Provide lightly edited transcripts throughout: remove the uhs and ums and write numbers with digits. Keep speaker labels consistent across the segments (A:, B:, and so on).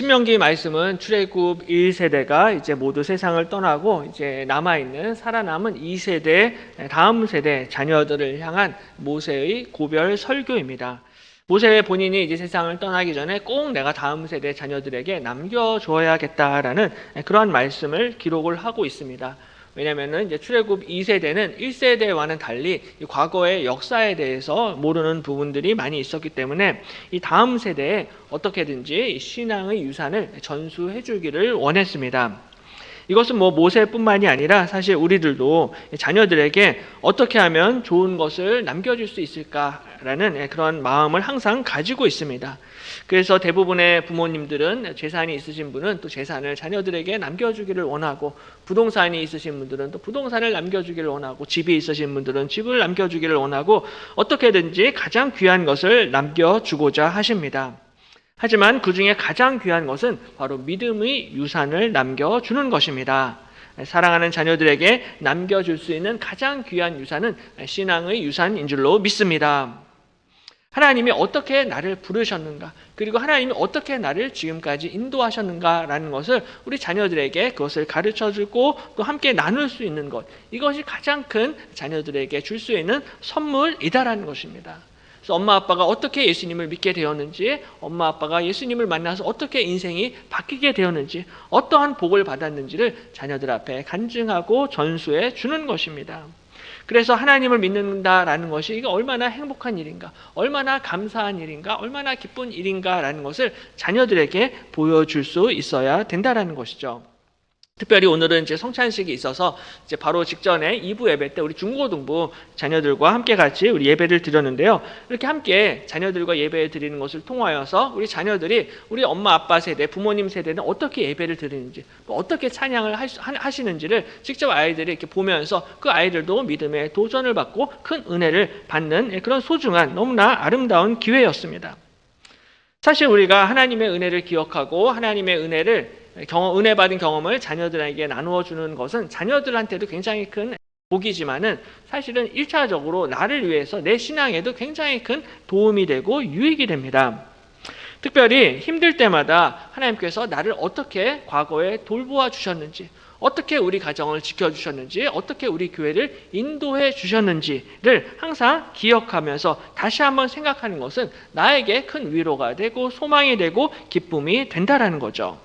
A: 신명기 말씀은 출애굽 1세대가 이제 모두 세상을 떠나고 이제 남아있는 살아남은 2세대, 다음 세대 자녀들을 향한 모세의 고별 설교입니다. 모세 본인이 이제 세상을 떠나기 전에 꼭 내가 다음 세대 자녀들에게 남겨줘야겠다라는 그러한 말씀을 기록을 하고 있습니다. 왜냐하면 이제 출애굽 2세대는 1세대와는 달리 과거의 역사에 대해서 모르는 부분들이 많이 있었기 때문에 이 다음 세대에 어떻게든지 신앙의 유산을 전수해 주기를 원했습니다. 이것은 모세뿐만이 아니라 사실 우리들도 자녀들에게 어떻게 하면 좋은 것을 남겨줄 수 있을까라는 그런 마음을 항상 가지고 있습니다. 그래서 대부분의 부모님들은 재산이 있으신 분은 또 재산을 자녀들에게 남겨주기를 원하고, 부동산이 있으신 분들은 또 부동산을 남겨주기를 원하고, 집이 있으신 분들은 집을 남겨주기를 원하고, 어떻게든지 가장 귀한 것을 남겨주고자 하십니다. 하지만 그 중에 가장 귀한 것은 바로 믿음의 유산을 남겨주는 것입니다. 사랑하는 자녀들에게 남겨줄 수 있는 가장 귀한 유산은 신앙의 유산인 줄로 믿습니다. 하나님이 어떻게 나를 부르셨는가, 그리고 하나님이 어떻게 나를 지금까지 인도하셨는가라는 것을 우리 자녀들에게 그것을 가르쳐주고 또 함께 나눌 수 있는 것, 이것이 가장 큰 자녀들에게 줄 수 있는 선물이다라는 것입니다. 그래서 엄마 아빠가 어떻게 예수님을 믿게 되었는지, 엄마 아빠가 예수님을 만나서 어떻게 인생이 바뀌게 되었는지, 어떠한 복을 받았는지를 자녀들 앞에 간증하고 전수해 주는 것입니다. 그래서 하나님을 믿는다라는 것이 이게 얼마나 행복한 일인가, 얼마나 감사한 일인가, 얼마나 기쁜 일인가라는 것을 자녀들에게 보여줄 수 있어야 된다라는 것이죠. 특별히 오늘은 이제 성찬식이 있어서 이제 바로 직전에 2부 예배 때 우리 중고등부 자녀들과 함께 같이 우리 예배를 드렸는데요. 이렇게 함께 자녀들과 예배 드리는 것을 통하여서 우리 자녀들이 우리 엄마 아빠 세대, 부모님 세대는 어떻게 예배를 드리는지, 어떻게 찬양을 하시는지를 직접 아이들이 이렇게 보면서 그 아이들도 믿음의 도전을 받고 큰 은혜를 받는 그런 소중한 너무나 아름다운 기회였습니다. 사실 우리가 하나님의 은혜를 기억하고 하나님의 은혜 받은 경험을 자녀들에게 나누어 주는 것은 자녀들한테도 굉장히 큰 복이지만은 사실은 1차적으로 나를 위해서 내 신앙에도 굉장히 큰 도움이 되고 유익이 됩니다. 특별히 힘들 때마다 하나님께서 나를 어떻게 과거에 돌보아 주셨는지, 어떻게 우리 가정을 지켜주셨는지, 어떻게 우리 교회를 인도해 주셨는지를 항상 기억하면서 다시 한번 생각하는 것은 나에게 큰 위로가 되고 소망이 되고 기쁨이 된다라는 거죠.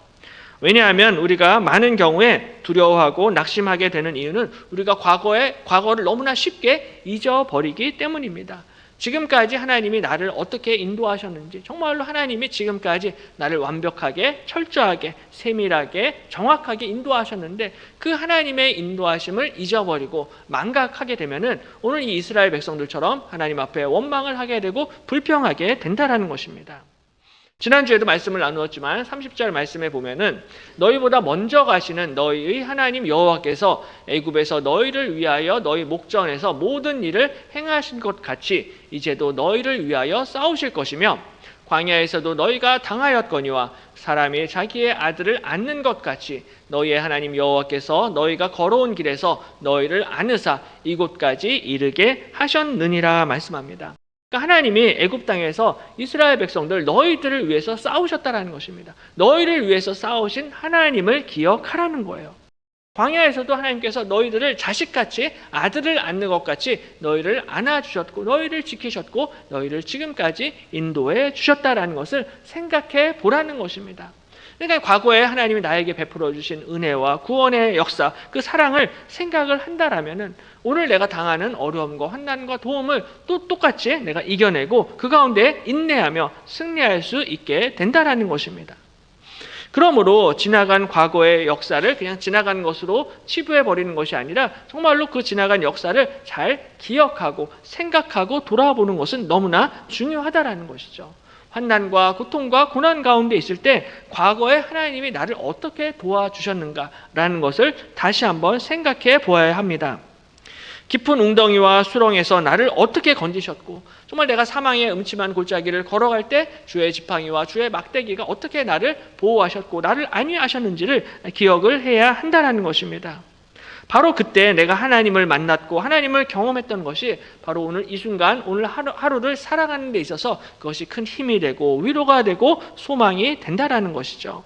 A: 왜냐하면 우리가 많은 경우에 두려워하고 낙심하게 되는 이유는 우리가 과거를 너무나 쉽게 잊어버리기 때문입니다. 지금까지 하나님이 나를 어떻게 인도하셨는지, 정말로 하나님이 지금까지 나를 완벽하게, 철저하게, 세밀하게, 정확하게 인도하셨는데 그 하나님의 인도하심을 잊어버리고 망각하게 되면은 오늘 이 이스라엘 백성들처럼 하나님 앞에 원망을 하게 되고 불평하게 된다라는 것입니다. 지난주에도 말씀을 나누었지만 30절 말씀에 보면은 너희보다 먼저 가시는 너희의 하나님 여호와께서 애굽에서 너희를 위하여 너희 목전에서 모든 일을 행하신 것 같이 이제도 너희를 위하여 싸우실 것이며, 광야에서도 너희가 당하였거니와 사람이 자기의 아들을 안는 것 같이 너희의 하나님 여호와께서 너희가 걸어온 길에서 너희를 안으사 이곳까지 이르게 하셨느니라 말씀합니다. 하나님이 애굽 땅에서 이스라엘 백성들 너희들을 위해서 싸우셨다라는 것입니다. 너희를 위해서 싸우신 하나님을 기억하라는 거예요. 광야에서도 하나님께서 너희들을 자식같이, 아들을 안는 것 같이 너희를 안아주셨고 너희를 지키셨고 너희를 지금까지 인도해 주셨다라는 것을 생각해 보라는 것입니다. 그러니까 과거에 하나님이 나에게 베풀어 주신 은혜와 구원의 역사, 그 사랑을 생각을 한다라면은 오늘 내가 당하는 어려움과 환난과 도움을 또 똑같이 내가 이겨내고 그 가운데 인내하며 승리할 수 있게 된다라는 것입니다. 그러므로 지나간 과거의 역사를 그냥 지나간 것으로 치부해버리는 것이 아니라 정말로 그 지나간 역사를 잘 기억하고 생각하고 돌아보는 것은 너무나 중요하다라는 것이죠. 환난과 고통과 고난 가운데 있을 때 과거에 하나님이 나를 어떻게 도와주셨는가라는 것을 다시 한번 생각해 보아야 합니다. 깊은 웅덩이와 수렁에서 나를 어떻게 건지셨고, 정말 내가 사망의 음침한 골짜기를 걸어갈 때 주의 지팡이와 주의 막대기가 어떻게 나를 보호하셨고 나를 안위하셨는지를 기억을 해야 한다는 것입니다. 바로 그때 내가 하나님을 만났고 하나님을 경험했던 것이 바로 오늘 이 순간, 오늘 하루를 살아가는 데 있어서 그것이 큰 힘이 되고 위로가 되고 소망이 된다라는 것이죠.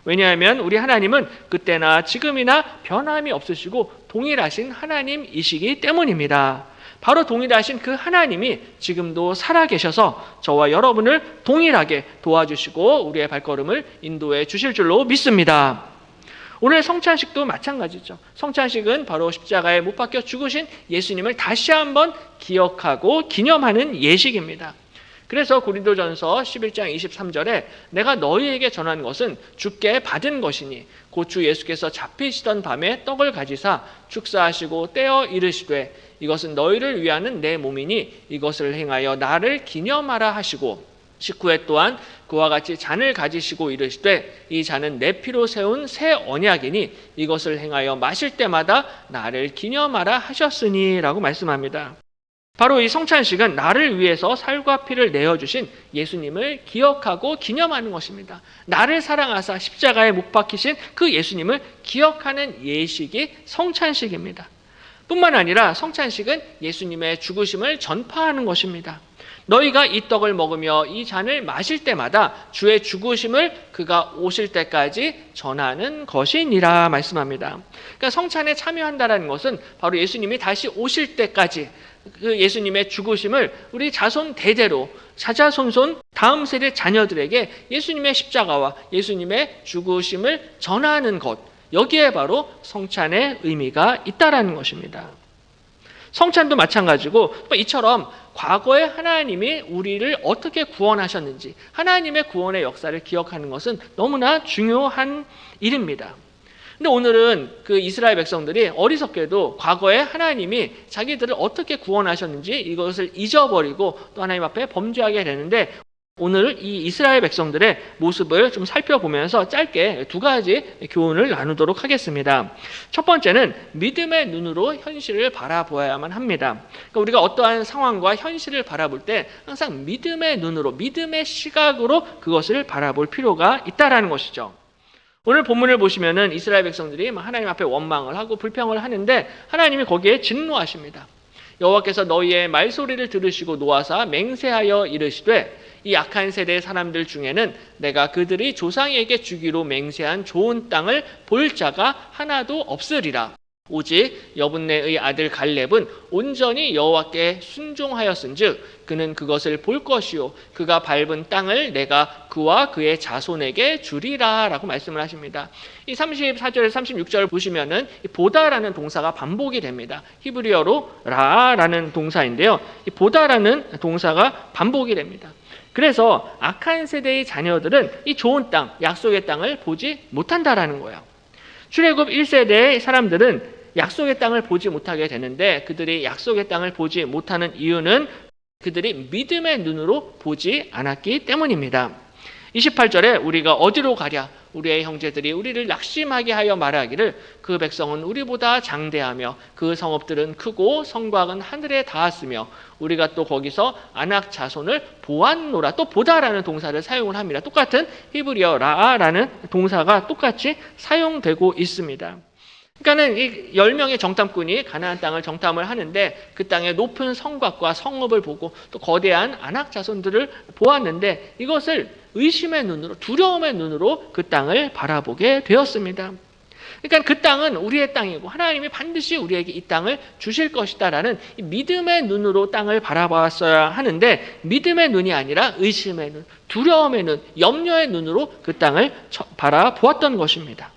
A: 왜냐하면 우리 하나님은 그때나 지금이나 변함이 없으시고 동일하신 하나님이시기 때문입니다. 바로 동일하신 그 하나님이 지금도 살아계셔서 저와 여러분을 동일하게 도와주시고 우리의 발걸음을 인도해 주실 줄로 믿습니다. 오늘 성찬식도 마찬가지죠. 성찬식은 바로 십자가에 못 박혀 죽으신 예수님을 다시 한번 기억하고 기념하는 예식입니다. 그래서 고린도전서 11장 23절에 내가 너희에게 전한 것은 주께 받은 것이니 곧 주 예수께서 잡히시던 밤에 떡을 가지사 축사하시고 떼어 이르시되 이것은 너희를 위하는 내 몸이니 이것을 행하여 나를 기념하라 하시고 19회 또한 그와 같이 잔을 가지시고 이르시되 이 잔은 내 피로 세운 새 언약이니 이것을 행하여 마실 때마다 나를 기념하라 하셨으니 라고 말씀합니다. 바로 이 성찬식은 나를 위해서 살과 피를 내어주신 예수님을 기억하고 기념하는 것입니다. 나를 사랑하사 십자가에 못 박히신 그 예수님을 기억하는 예식이 성찬식입니다. 뿐만 아니라 성찬식은 예수님의 죽으심을 전파하는 것입니다. 너희가 이 떡을 먹으며 이 잔을 마실 때마다 주의 죽으심을 그가 오실 때까지 전하는 것이니라 말씀합니다. 그러니까 성찬에 참여한다는 것은 바로 예수님이 다시 오실 때까지 그 예수님의 죽으심을 우리 자손 대대로 자자손손 다음 세대 자녀들에게 예수님의 십자가와 예수님의 죽으심을 전하는 것, 여기에 바로 성찬의 의미가 있다라는 것입니다. 성찬도 마찬가지고 이처럼 과거에 하나님이 우리를 어떻게 구원하셨는지 하나님의 구원의 역사를 기억하는 것은 너무나 중요한 일입니다. 근데 오늘은 그 이스라엘 백성들이 어리석게도 과거에 하나님이 자기들을 어떻게 구원하셨는지 이것을 잊어버리고 또 하나님 앞에 범죄하게 되는데 오늘 이 이스라엘 백성들의 모습을 좀 살펴보면서 짧게 두 가지 교훈을 나누도록 하겠습니다. 첫 번째는 믿음의 눈으로 현실을 바라보아야만 합니다. 그러니까 우리가 어떠한 상황과 현실을 바라볼 때 항상 믿음의 눈으로, 믿음의 시각으로 그것을 바라볼 필요가 있다라는 것이죠. 오늘 본문을 보시면은 이스라엘 백성들이 하나님 앞에 원망을 하고 불평을 하는데 하나님이 거기에 진노하십니다. 여호와께서 너희의 말소리를 들으시고 노하사 맹세하여 이르시되 이 악한 세대의 사람들 중에는 내가 그들이 조상에게 주기로 맹세한 좋은 땅을 볼 자가 하나도 없으리라. 오직 여분네의 아들 갈렙은 온전히 여호와께 순종하였은즉 그는 그것을 볼 것이요 그가 밟은 땅을 내가 그와 그의 자손에게 주리라 라고 말씀을 하십니다. 이 34절에서 36절을 보시면은 보다라는 동사가 반복이 됩니다. 히브리어로 라라는 동사인데요. 이 보다라는 동사가 반복이 됩니다. 그래서 악한 세대의 자녀들은 이 좋은 땅, 약속의 땅을 보지 못한다라는 거예요. 출애굽 1세대의 사람들은 약속의 땅을 보지 못하게 되는데 그들이 약속의 땅을 보지 못하는 이유는 그들이 믿음의 눈으로 보지 않았기 때문입니다. 28절에 우리가 어디로 가랴? 우리의 형제들이 우리를 낙심하게 하여 말하기를 그 백성은 우리보다 장대하며 그 성읍들은 크고 성곽은 하늘에 닿았으며 우리가 또 거기서 아낙 자손을 보았노라. 또 보다라는 동사를 사용을 합니다. 똑같은 히브리어 라아라는 동사가 똑같이 사용되고 있습니다. 그러니까는 이 10명의 정탐꾼이 가나안 땅을 정탐을 하는데 그 땅의 높은 성곽과 성읍을 보고 또 거대한 아낙 자손들을 보았는데 이것을 의심의 눈으로, 두려움의 눈으로 그 땅을 바라보게 되었습니다. 그러니까 그 땅은 우리의 땅이고 하나님이 반드시 우리에게 이 땅을 주실 것이다라는 믿음의 눈으로 땅을 바라봤어야 하는데 믿음의 눈이 아니라 의심의 눈, 두려움의 눈, 염려의 눈으로 그 땅을 바라보았던 것입니다.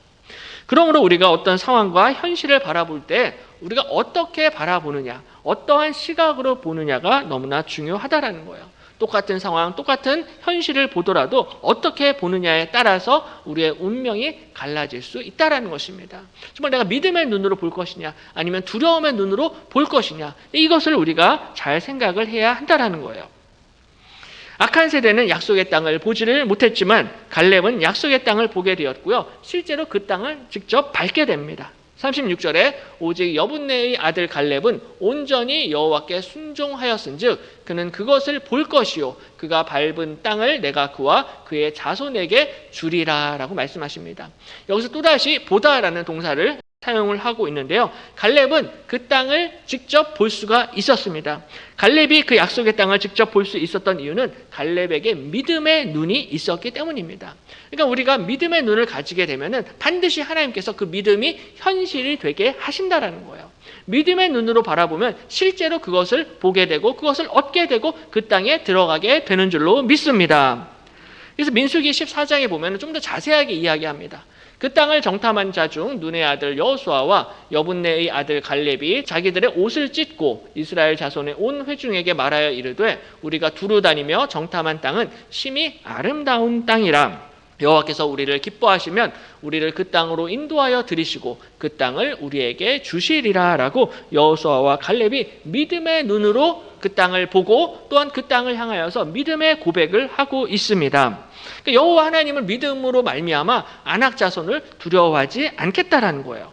A: 그러므로 우리가 어떤 상황과 현실을 바라볼 때 우리가 어떻게 바라보느냐, 어떠한 시각으로 보느냐가 너무나 중요하다라는 거예요. 똑같은 상황, 똑같은 현실을 보더라도 어떻게 보느냐에 따라서 우리의 운명이 갈라질 수 있다라는 것입니다. 정말 내가 믿음의 눈으로 볼 것이냐, 아니면 두려움의 눈으로 볼 것이냐, 이것을 우리가 잘 생각을 해야 한다라는 거예요. 악한 세대는 약속의 땅을 보지를 못했지만 갈렙은 약속의 땅을 보게 되었고요. 실제로 그 땅을 직접 밟게 됩니다. 36절에 오직 여분네의 아들 갈렙은 온전히 여호와께 순종하였은즉 그는 그것을 볼 것이요 그가 밟은 땅을 내가 그와 그의 자손에게 주리라 라고 말씀하십니다. 여기서 또다시 보다라는 동사를 사용을 하고 있는데요. 갈렙은 그 땅을 직접 볼 수가 있었습니다. 갈렙이 그 약속의 땅을 직접 볼 수 있었던 이유는 갈렙에게 믿음의 눈이 있었기 때문입니다. 그러니까 우리가 믿음의 눈을 가지게 되면은 반드시 하나님께서 그 믿음이 현실이 되게 하신다라는 거예요. 믿음의 눈으로 바라보면 실제로 그것을 보게 되고 그것을 얻게 되고 그 땅에 들어가게 되는 줄로 믿습니다. 그래서 민수기 14장에 보면 좀 더 자세하게 이야기합니다. 그 땅을 정탐한 자 중 눈의 아들 여호수아와 여분네의 아들 갈렙이 자기들의 옷을 찢고 이스라엘 자손의 온 회중에게 말하여 이르되 우리가 두루 다니며 정탐한 땅은 심히 아름다운 땅이라. 여호와께서 우리를 기뻐하시면 우리를 그 땅으로 인도하여 들이시고 그 땅을 우리에게 주시리라 라고 여호수아와 갈렙이 믿음의 눈으로 그 땅을 보고 또한 그 땅을 향하여서 믿음의 고백을 하고 있습니다. 여호와 하나님을 믿음으로 말미암아 아낙 자손을 두려워하지 않겠다라는 거예요.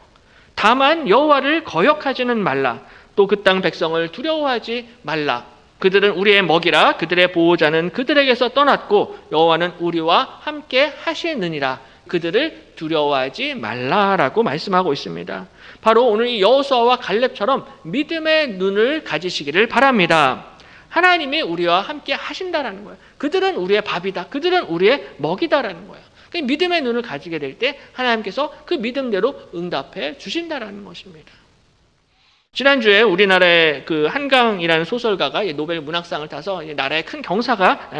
A: 다만 여호와를 거역하지는 말라. 또 그 땅 백성을 두려워하지 말라. 그들은 우리의 먹이라. 그들의 보호자는 그들에게서 떠났고 여호와는 우리와 함께 하시느니라. 그들을 두려워하지 말라라고 말씀하고 있습니다. 바로 오늘 이 여호수아와 갈렙처럼 믿음의 눈을 가지시기를 바랍니다. 하나님이 우리와 함께 하신다라는 거예요. 그들은 우리의 밥이다. 그들은 우리의 먹이다라는 거예요. 그러니까 믿음의 눈을 가지게 될 때 하나님께서 그 믿음대로 응답해 주신다라는 것입니다. 지난주에 우리나라의 그 한강이라는 소설가가 노벨 문학상을 타서 나라의 큰 경사가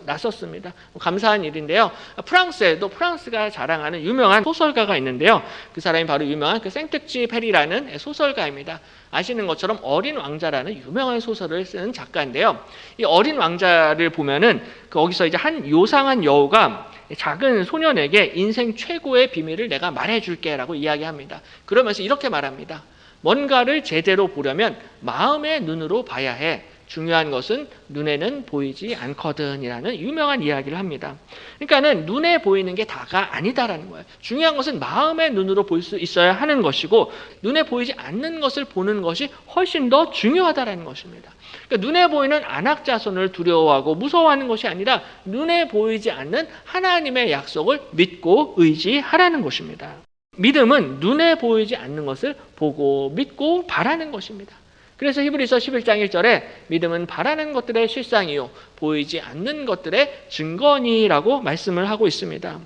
A: 났었습니다. 감사한 일인데요. 프랑스에도 프랑스가 자랑하는 유명한 소설가가 있는데요. 그 사람이 바로 유명한 그 생텍쥐 페리라는 소설가입니다. 아시는 것처럼 어린 왕자라는 유명한 소설을 쓴 작가인데요. 이 어린 왕자를 보면은 거기서 이제 한 요상한 여우가 작은 소년에게 인생 최고의 비밀을 내가 말해줄게라고 이야기합니다. 그러면서 이렇게 말합니다. 뭔가를 제대로 보려면 마음의 눈으로 봐야 해. 중요한 것은 눈에는 보이지 않거든이라는 유명한 이야기를 합니다. 그러니까는 눈에 보이는 게 다가 아니다라는 거예요. 중요한 것은 마음의 눈으로 볼 수 있어야 하는 것이고 눈에 보이지 않는 것을 보는 것이 훨씬 더 중요하다라는 것입니다. 그러니까 눈에 보이는 아낙 자손을 두려워하고 무서워하는 것이 아니라 눈에 보이지 않는 하나님의 약속을 믿고 의지하라는 것입니다. 믿음은 눈에 보이지 않는 것을 보고 믿고 바라는 것입니다. 그래서 히브리서 11장 1절에 믿음은 바라는 것들의 실상이요 보이지 않는 것들의 증거니라고 말씀을 하고 있습니다.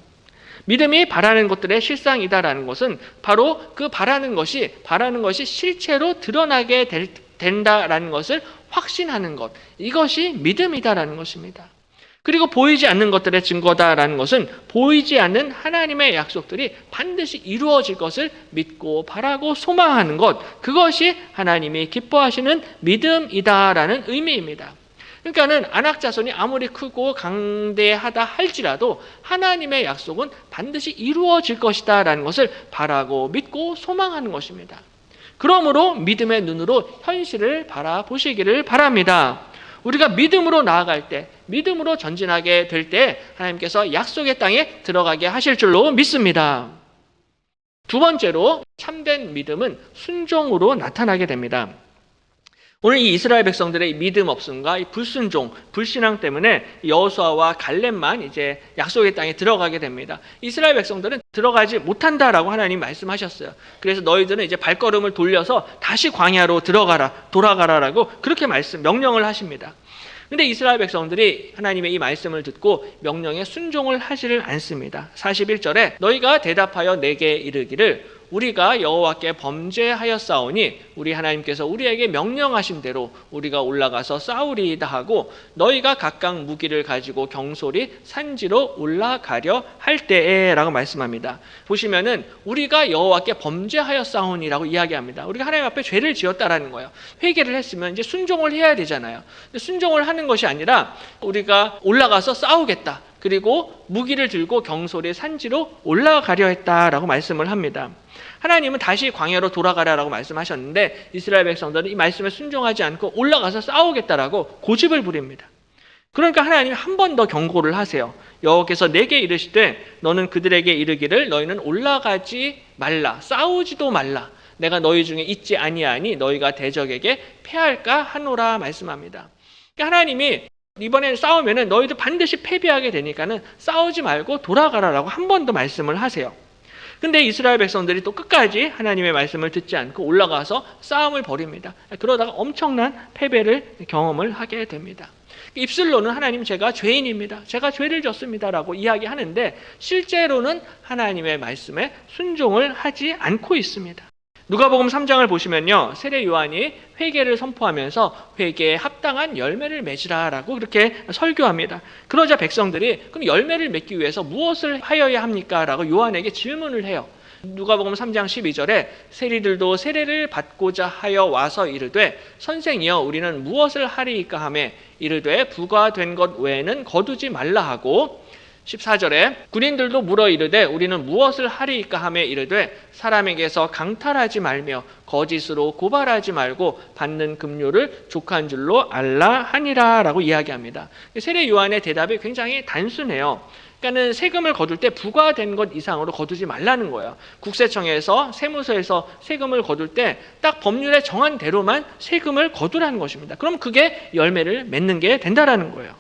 A: 믿음이 바라는 것들의 실상이다라는 것은 바로 그 바라는 것이 실체로 드러나게 된다라는 것을 확신하는 것, 이것이 믿음이다라는 것입니다. 그리고 보이지 않는 것들의 증거다라는 것은 보이지 않는 하나님의 약속들이 반드시 이루어질 것을 믿고 바라고 소망하는 것, 그것이 하나님이 기뻐하시는 믿음이다라는 의미입니다. 그러니까는 아낙 자손이 아무리 크고 강대하다 할지라도 하나님의 약속은 반드시 이루어질 것이다라는 것을 바라고 믿고 소망하는 것입니다. 그러므로 믿음의 눈으로 현실을 바라보시기를 바랍니다. 우리가 믿음으로 나아갈 때, 믿음으로 전진하게 될 때 하나님께서 약속의 땅에 들어가게 하실 줄로 믿습니다. 두 번째로 참된 믿음은 순종으로 나타나게 됩니다. 오늘 이 이스라엘 백성들의 믿음 없음과 이 불순종, 불신앙 때문에 여호수아와 갈렙만 이제 약속의 땅에 들어가게 됩니다. 이스라엘 백성들은 들어가지 못한다라고 하나님 말씀하셨어요. 그래서 너희들은 이제 발걸음을 돌려서 다시 광야로 돌아가라라고 그렇게 명령을 하십니다. 근데 이스라엘 백성들이 하나님의 이 말씀을 듣고 명령에 순종을 하지를 않습니다. 41절에 너희가 대답하여 내게 이르기를 우리가 여호와께 범죄하였사오니 우리 하나님께서 우리에게 명령하신 대로 우리가 올라가서 싸우리이다 하고 너희가 각각 무기를 가지고 경솔히 산지로 올라가려 할 때에 라고 말씀합니다. 보시면은 우리가 여호와께 범죄하였사오니라고 이야기합니다. 우리가 하나님 앞에 죄를 지었다라는 거예요. 회개를 했으면 이제 순종을 해야 되잖아요. 근데 순종을 하는 것이 아니라 우리가 올라가서 싸우겠다. 그리고 무기를 들고 경솔히 산지로 올라가려 했다라고 말씀을 합니다. 하나님은 다시 광야로 돌아가라라고 말씀하셨는데 이스라엘 백성들은 이 말씀에 순종하지 않고 올라가서 싸우겠다라고 고집을 부립니다. 그러니까 하나님이 한 번 더 경고를 하세요. 여호와께서 내게 이르시되 너는 그들에게 이르기를 너희는 올라가지 말라, 싸우지도 말라. 내가 너희 중에 있지 아니하니 너희가 대적에게 패할까 하노라 말씀합니다. 그러니까 하나님이 이번에 싸우면은 너희들 반드시 패배하게 되니까는 싸우지 말고 돌아가라라고 한 번 더 말씀을 하세요. 근데 이스라엘 백성들이 또 끝까지 하나님의 말씀을 듣지 않고 올라가서 싸움을 벌입니다. 그러다가 엄청난 패배를 경험을 하게 됩니다. 입술로는 하나님 제가 죄인입니다. 제가 죄를 졌습니다. 라고 이야기하는데 실제로는 하나님의 말씀에 순종을 하지 않고 있습니다. 누가복음 3장을 보시면요. 세례 요한이 회개를 선포하면서 회개에 합당한 열매를 맺으라라고 그렇게 설교합니다. 그러자 백성들이 그럼 열매를 맺기 위해서 무엇을 하여야 합니까? 라고 요한에게 질문을 해요. 누가복음 3장 12절에 세리들도 세례를 받고자 하여 와서 이르되 선생이여 우리는 무엇을 하리이까 하며 이르되 부과된 것 외에는 거두지 말라 하고 14절에 군인들도 물어 이르되 우리는 무엇을 하리이까 하며 이르되 사람에게서 강탈하지 말며 거짓으로 고발하지 말고 받는 급료를 족한 줄로 알라 하니라 라고 이야기합니다. 세례 요한의 대답이 굉장히 단순해요. 그러니까는 세금을 거둘 때 부과된 것 이상으로 거두지 말라는 거예요. 국세청에서 세무서에서 세금을 거둘 때 딱 법률에 정한 대로만 세금을 거두라는 것입니다. 그럼 그게 열매를 맺는 게 된다라는 거예요.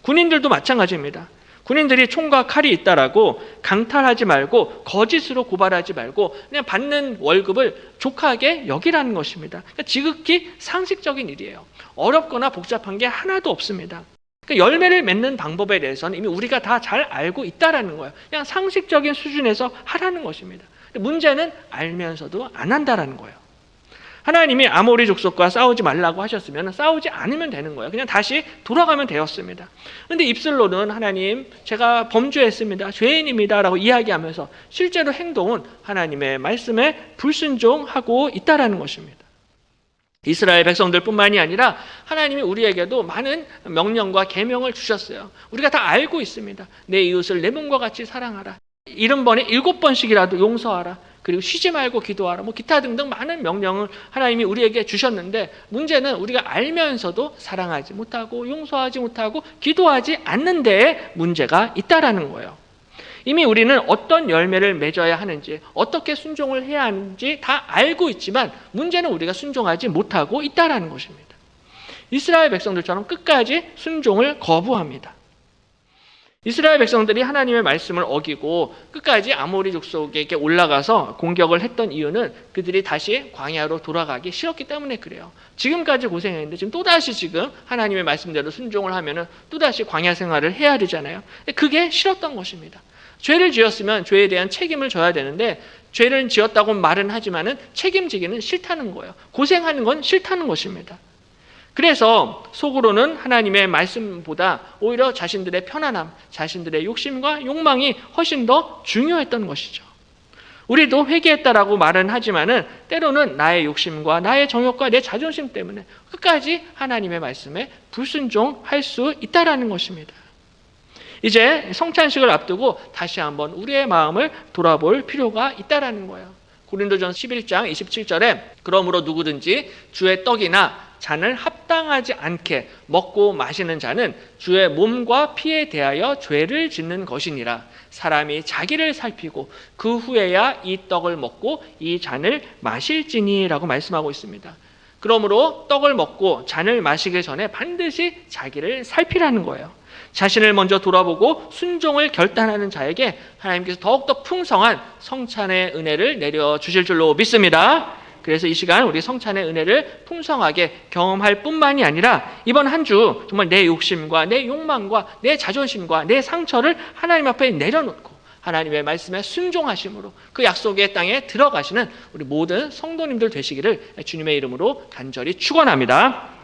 A: 군인들도 마찬가지입니다. 군인들이 총과 칼이 있다라고 강탈하지 말고 거짓으로 고발하지 말고 그냥 받는 월급을 족하게 여기라는 것입니다. 그러니까 지극히 상식적인 일이에요. 어렵거나 복잡한 게 하나도 없습니다. 그러니까 열매를 맺는 방법에 대해서는 이미 우리가 다 잘 알고 있다라는 거예요. 그냥 상식적인 수준에서 하라는 것입니다. 문제는 알면서도 안 한다라는 거예요. 하나님이 아모리 족속과 싸우지 말라고 하셨으면 싸우지 않으면 되는 거예요. 그냥 다시 돌아가면 되었습니다. 그런데 입술로는 하나님 제가 범죄했습니다. 죄인입니다. 라고 이야기하면서 실제로 행동은 하나님의 말씀에 불순종하고 있다는 것입니다. 이스라엘 백성들뿐만이 아니라 하나님이 우리에게도 많은 명령과 계명을 주셨어요. 우리가 다 알고 있습니다. 내 이웃을 내 몸과 같이 사랑하라. 70번에 7번씩이라도 용서하라. 그리고 쉬지 말고 기도하라. 기타 등등 많은 명령을 하나님이 우리에게 주셨는데 문제는 우리가 알면서도 사랑하지 못하고 용서하지 못하고 기도하지 않는 데에 문제가 있다라는 거예요. 이미 우리는 어떤 열매를 맺어야 하는지 어떻게 순종을 해야 하는지 다 알고 있지만 문제는 우리가 순종하지 못하고 있다라는 것입니다. 이스라엘 백성들처럼 끝까지 순종을 거부합니다. 이스라엘 백성들이 하나님의 말씀을 어기고 끝까지 아모리 족속에게 올라가서 공격을 했던 이유는 그들이 다시 광야로 돌아가기 싫었기 때문에 그래요. 지금까지 고생했는데 지금 또다시 지금 하나님의 말씀대로 순종을 하면은 또다시 광야 생활을 해야 되잖아요. 그게 싫었던 것입니다. 죄를 지었으면 죄에 대한 책임을 져야 되는데 죄를 지었다고 말은 하지만은 책임지기는 싫다는 거예요. 고생하는 건 싫다는 것입니다. 그래서 속으로는 하나님의 말씀보다 오히려 자신들의 편안함, 자신들의 욕심과 욕망이 훨씬 더 중요했던 것이죠. 우리도 회개했다라고 말은 하지만은 때로는 나의 욕심과 나의 정욕과 내 자존심 때문에 끝까지 하나님의 말씀에 불순종할 수 있다라는 것입니다. 이제 성찬식을 앞두고 다시 한번 우리의 마음을 돌아볼 필요가 있다라는 거예요. 고린도전서 11장 27절에 그러므로 누구든지 주의 떡이나 잔을 합당하지 않게 먹고 마시는 자는 주의 몸과 피에 대하여 죄를 짓는 것이니라. 사람이 자기를 살피고 그 후에야 이 떡을 먹고 이 잔을 마실지니 라고 말씀하고 있습니다. 그러므로 떡을 먹고 잔을 마시기 전에 반드시 자기를 살피라는 거예요. 자신을 먼저 돌아보고 순종을 결단하는 자에게 하나님께서 더욱더 풍성한 성찬의 은혜를 내려주실 줄로 믿습니다. 그래서 이 시간 우리 성찬의 은혜를 풍성하게 경험할 뿐만이 아니라 이번 한 주 정말 내 욕심과 내 욕망과 내 자존심과 내 상처를 하나님 앞에 내려놓고 하나님의 말씀에 순종하심으로 그 약속의 땅에 들어가시는 우리 모든 성도님들 되시기를 주님의 이름으로 간절히 축원합니다.